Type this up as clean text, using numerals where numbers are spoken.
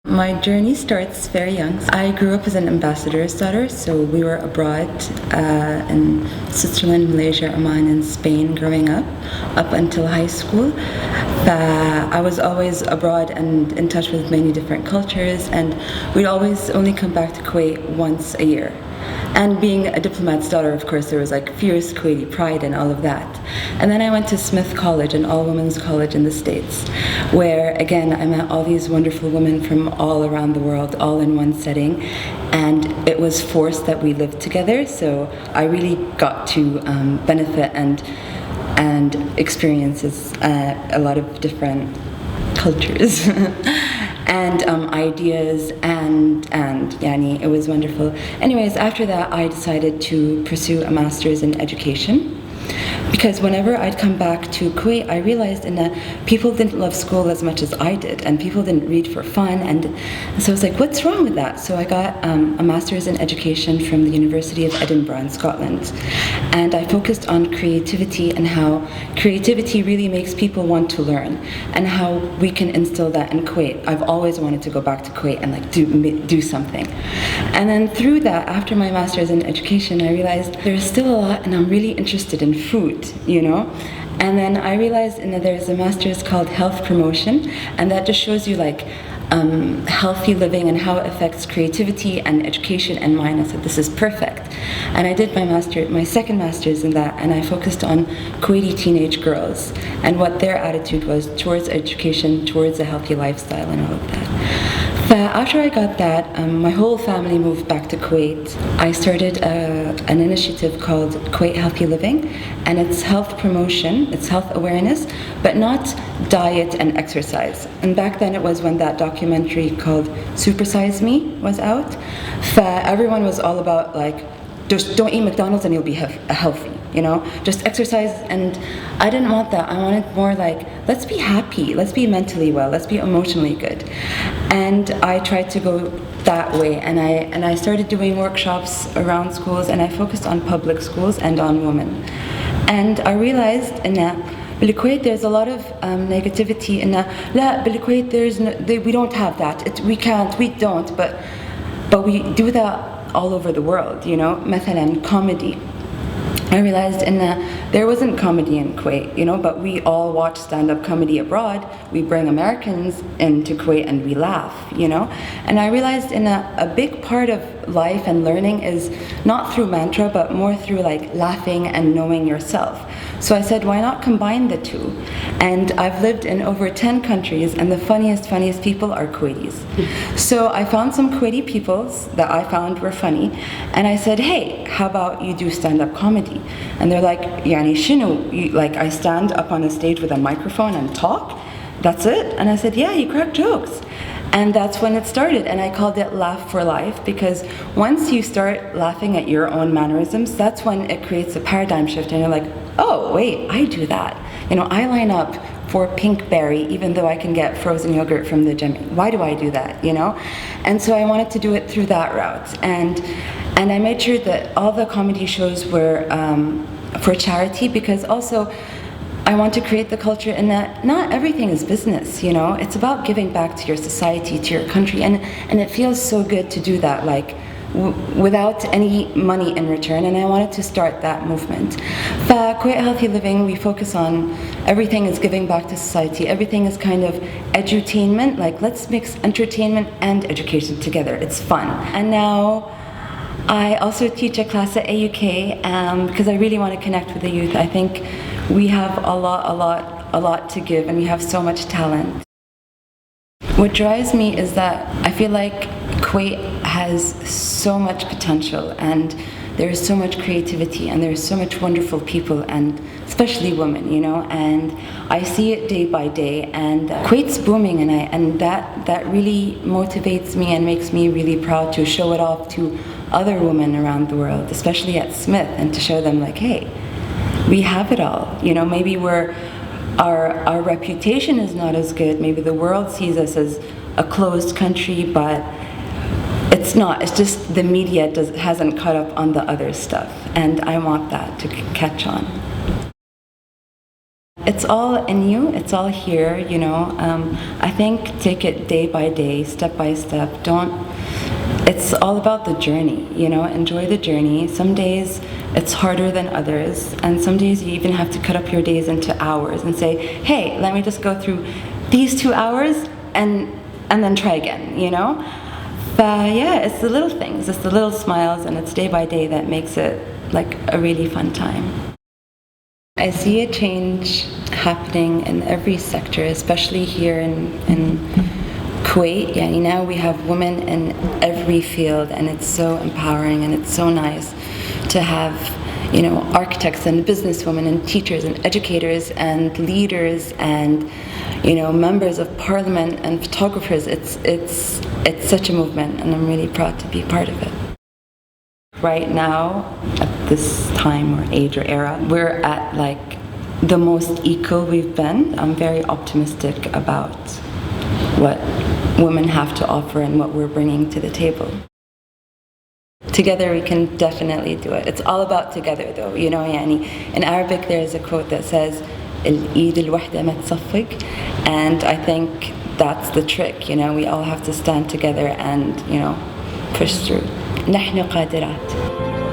My journey starts very young. I grew up as an ambassador's daughter, so we were abroad in Switzerland, Malaysia, Oman, and Spain growing up until high school. I was always abroad and in touch with many different cultures, and we'd always only come back to Kuwait once a year. And being a diplomat's daughter, of course, there was like fierce Kuwaiti pride and all of that. And then I went to Smith College, an all-women's college in the States, where again I met all these wonderful women from all around the world, all in one setting. And it was forced that we lived together, so I really got to benefit and experiences a lot of different cultures. And ideas and yani, it was wonderful. Anyways, after that I decided to pursue a master's in education, because whenever I'd come back to Kuwait, I realized that people didn't love school as much as I did, and people didn't read for fun, and so I was like, what's wrong with that? So I got a master's in education from the University of Edinburgh in Scotland, and I focused on creativity and how creativity really makes people want to learn, and how we can instill that in Kuwait. I've always wanted to go back to Kuwait and like do something. And then through that, after my master's in education, I realized there's still a lot, and I'm really interested in food, you know. And then I realized that there's a master's called health promotion, and that just shows you like healthy living and how it affects creativity and education and mind. I said, this is perfect. And I did my second master's in that, and I focused on Kuwaiti teenage girls and what their attitude was towards education, towards a healthy lifestyle and all of that. After I got that, my whole family moved back to Kuwait. I started an initiative called Kuwait Healthy Living, and it's health promotion, it's health awareness, but not diet and exercise. And back then it was when that documentary called Super Size Me was out. Everyone was all about like, just don't eat McDonald's and you'll be healthy, you know? Just exercise, and I didn't want that. I wanted more like, let's be happy, let's be mentally well, let's be emotionally good. And I tried to go that way, and I started doing workshops around schools, and I focused on public schools and on women. And I realized in that بالكويت there's a lot of negativity in that. لا بالكويت we don't have that. We can't, we don't, but we do that all over the world, you know. مثلا comedy. I realized there wasn't comedy in Kuwait, you know, but we all watch stand-up comedy abroad. We bring Americans into Kuwait and we laugh, you know. And I realized a big part of life and learning is not through mantra, but more through like laughing and knowing yourself. So I said, why not combine the two? And I've lived in over 10 countries, and the funniest people are Kuwaitis. So I found some Kuwaiti people that I found were funny, and I said, hey, how about you do stand-up comedy? And they're like, yani shinu, like I stand up on a stage with a microphone and talk? That's it? And I said, yeah, you crack jokes. And that's when it started, and I called it Laugh for Life, because once you start laughing at your own mannerisms, that's when it creates a paradigm shift, and you're like, oh wait, I do that. You know, I line up for pink berry even though I can get frozen yogurt from the gym. Why do I do that, you know? And so I wanted to do it through that route, and I made sure that all the comedy shows were for charity, because also I want to create the culture in that not everything is business, you know. It's about giving back to your society, to your country, and it feels so good to do that, like without any money in return, and I wanted to start that movement. For Kuwait Healthy Living, we focus on everything is giving back to society, everything is kind of edutainment, like let's mix entertainment and education together, it's fun. And now I also teach a class at AUK because I really want to connect with the youth. I think we have a lot to give, and we have so much talent. What drives me is that I feel like Kuwait has so much potential, and there is so much creativity and there is so much wonderful people, and especially women, you know, and I see it day by day, and Kuwait's booming, and that really motivates me and makes me really proud to show it off to other women around the world, especially at Smith, and to show them like, hey, we have it all, you know. Maybe our reputation is not as good, maybe the world sees us as a closed country, but it's not. It's just the media hasn't caught up on the other stuff, and I want that to catch on. It's all in you, it's all here, you know. I think take it day by day, step by step. It's all about the journey, you know, enjoy the journey. Some days it's harder than others, and some days you even have to cut up your days into hours and say, hey, let me just go through these 2 hours and then try again, you know. But yeah, it's the little things, it's the little smiles, and it's day by day that makes it like a really fun time. I see a change happening in every sector, especially here in Kuwait. Yeah, now we have women in every field, and it's so empowering, and it's so nice to have, you know, architects and businesswomen and teachers and educators and leaders and, you know, members of parliament and photographers. It's such a movement, and I'm really proud to be part of it. Right now, at this time or age or era, we're at like the most equal we've been. I'm very optimistic about what women have to offer and what we're bringing to the table. Together we can definitely do it. It's all about together though, you know. يعني in Arabic there's a quote that says الإيد الوحدة ما تصفق, and I think that's the trick, you know. We all have to stand together and, you know, push through. نحن قادرات.